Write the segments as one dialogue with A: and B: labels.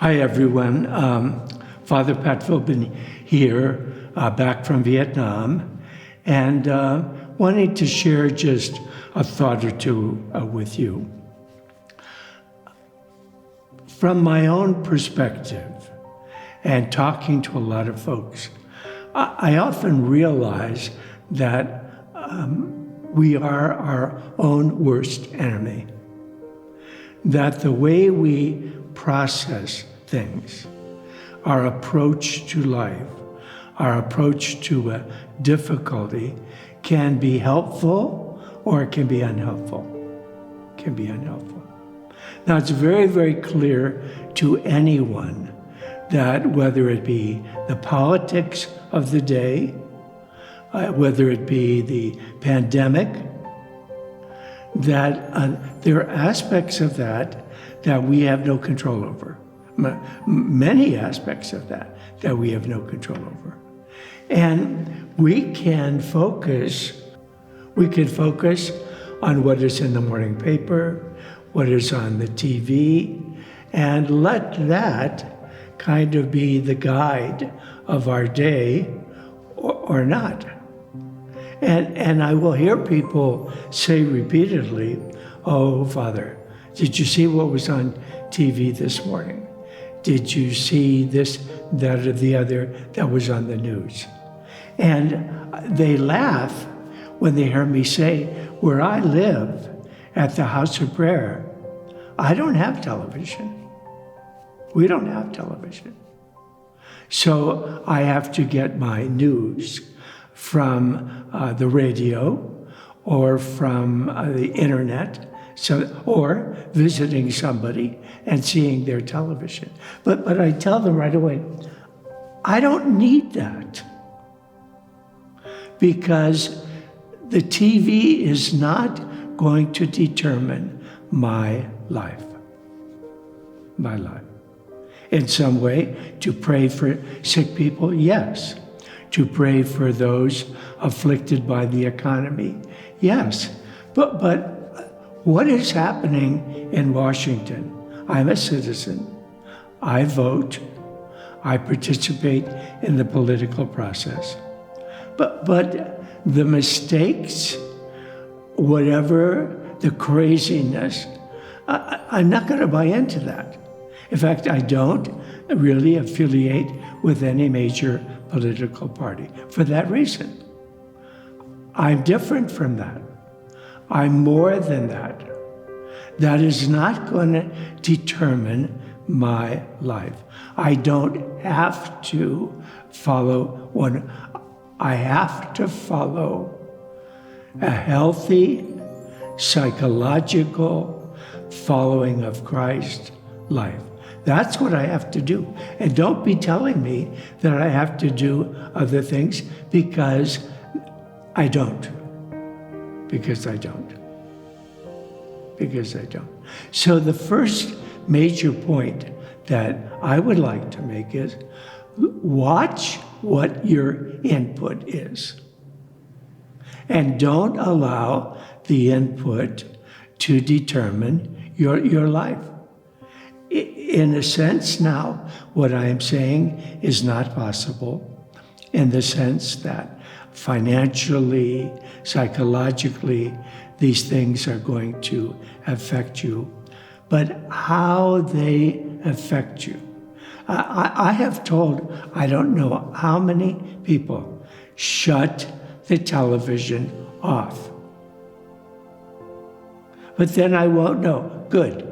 A: Hi, everyone. Father Pat Philbin here, back from Vietnam, and wanting to share just a thought or two with you. From my own perspective, and talking to a lot of folks, I often realize that we are our own worst enemy. That the way we process things, our approach to life, our approach to a difficulty can be helpful or it can be unhelpful. Now, it's very, very clear to anyone that whether it be the politics of the day, whether it be the pandemic, that there are aspects of that we have no control over. Many aspects of that we have no control over. And we can focus on what is in the morning paper, what is on the TV, and let that kind of be the guide of our day or not. And I will hear people say repeatedly, "Oh, Father, did you see what was on TV this morning? Did you see this, that, or the other that was on the news?" And they laugh when they hear me say, where I live at the house of prayer, I don't have television. We don't have television. So I have to get my news from the radio or from the internet, or visiting somebody and seeing their television. But I tell them right away, I don't need that, because the TV is not going to determine my life. In some way, to pray for sick people, yes. To pray for those afflicted by the economy, yes. But what is happening in Washington? I'm a citizen. I vote. I participate in the political process. But the mistakes, whatever the craziness, I'm not going to buy into that. In fact, I don't really affiliate with any major political party for that reason. I'm different from that. I'm more than that. That is not going to determine my life. I don't have to follow one. I have to follow a healthy, psychological following of Christ life. That's what I have to do. And don't be telling me that I have to do other things, because I don't. So the first major point that I would like to make is, watch what your input is. And don't allow the input to determine your life. In a sense now, what I am saying is not possible, in the sense that financially, psychologically, these things are going to affect you. But how they affect you. I have told, I don't know how many people, shut the television off. But then I won't know. Good.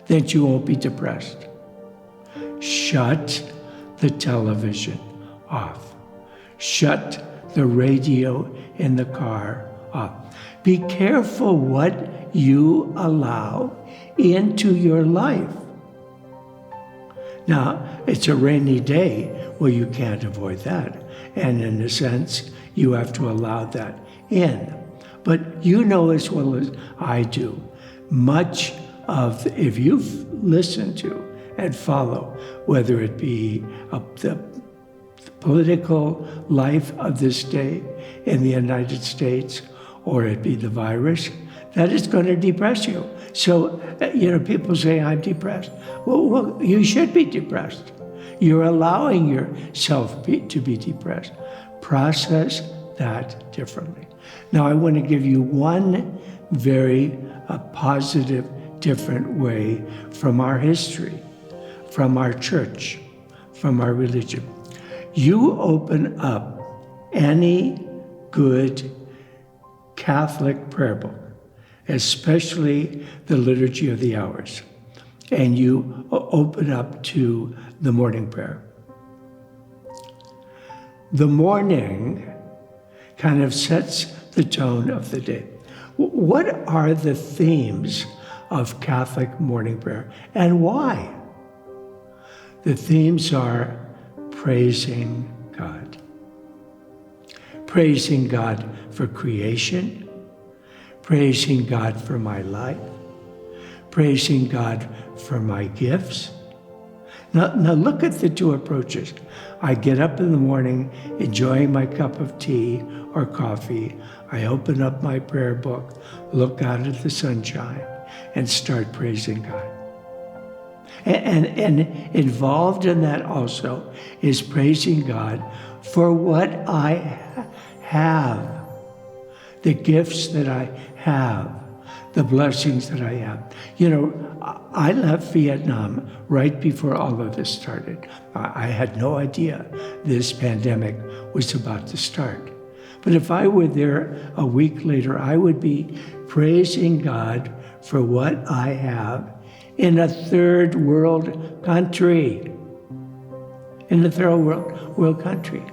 A: Then you won't be depressed. Shut the television off. Shut the radio in the car off. Be careful what you allow into your life. Now, it's a rainy day. Well, you can't avoid that. And in a sense, you have to allow that in. But you know as well as I do, much of, if you've listened to and follow, whether it be the political life of this day in the United States, or it be the virus, that is going to depress you. So, people say, I'm depressed. Well, you should be depressed. You're allowing yourself to be depressed. Process that differently. Now, I want to give you one very positive, different way from our history, from our church, from our religion. You open up any good Catholic prayer book, especially the Liturgy of the Hours, and you open up to the morning prayer. The morning kind of sets the tone of the day. What are the themes of Catholic morning prayer, and why? The themes are praising God. Praising God for creation, praising God for my life, praising God for my gifts. Now look at the two approaches. I get up in the morning, enjoying my cup of tea or coffee. I open up my prayer book, look out at the sunshine, and start praising God. And involved in that also is praising God for what I have, the gifts that I have, the blessings that I have. I left Vietnam right before all of this started. I had no idea this pandemic was about to start. But if I were there a week later, I would be praising God for what I have in a third world country. In a third world country.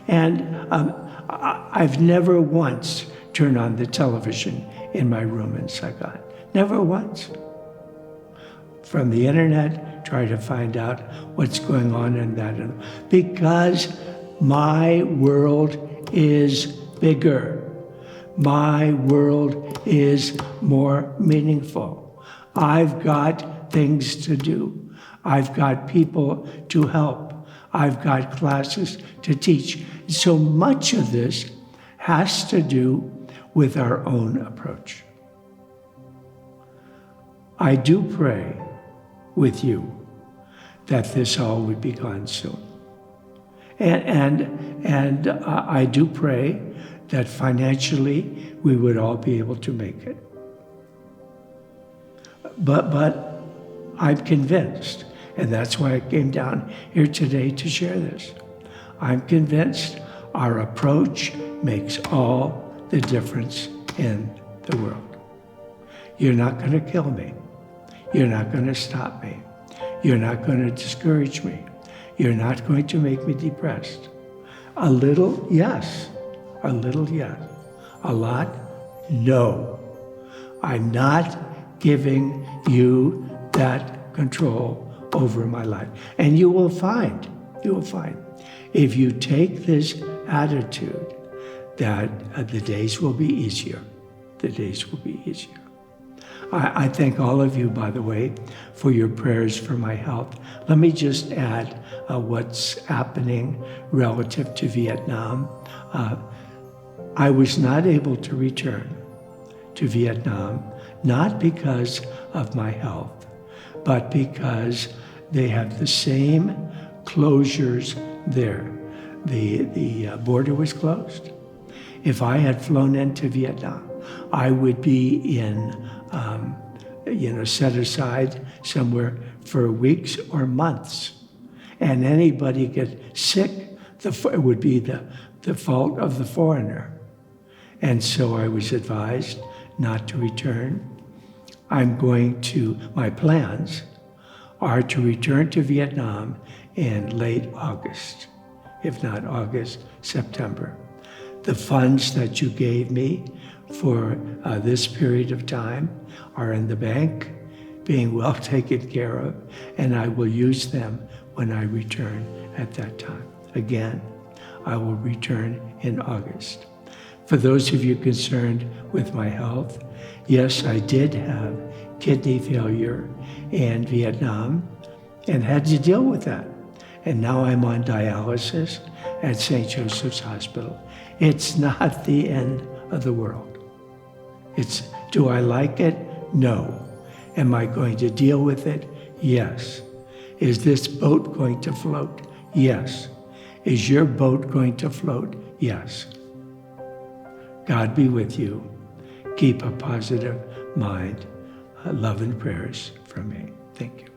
A: And I've never once turned on the television in my room in Saigon. Never once. From the internet, try to find out what's going on in that. Because my world is bigger. My world is more meaningful. I've got things to do. I've got people to help. I've got classes to teach. So much of this has to do with our own approach. I do pray with you that this all would be gone soon. And I do pray that financially we would all be able to make it. But I'm convinced, and that's why I came down here today to share this. I'm convinced our approach makes all the difference in the world. You're not going to kill me. You're not going to stop me. You're not going to discourage me. You're not going to make me depressed. A little, yes. A little, yes. A lot, no. I'm not giving you that control over my life. And you will find, if you take this attitude, that the days will be easier. The days will be easier. I thank all of you, by the way, for your prayers for my health. Let me just add what's happening relative to Vietnam. I was not able to return to Vietnam, not because of my health, but because they have the same closures there. The border was closed. If I had flown into Vietnam, I would be set aside somewhere for weeks or months. And anybody get sick, it would be the fault of the foreigner. And so I was advised not to return. My plans are to return to Vietnam in late August, if not August, September. The funds that you gave me for this period of time are in the bank, being well taken care of, and I will use them when I return at that time. Again, I will return in August. For those of you concerned with my health, yes, I did have kidney failure in Vietnam and had to deal with that. And now I'm on dialysis at St. Joseph's Hospital. It's not the end of the world. It's Do I like it? No. Am I going to deal with it? Yes. Is this boat going to float? Yes. Is your boat going to float? Yes. God be with you. Keep a positive mind. Love and prayers from me. Thank you.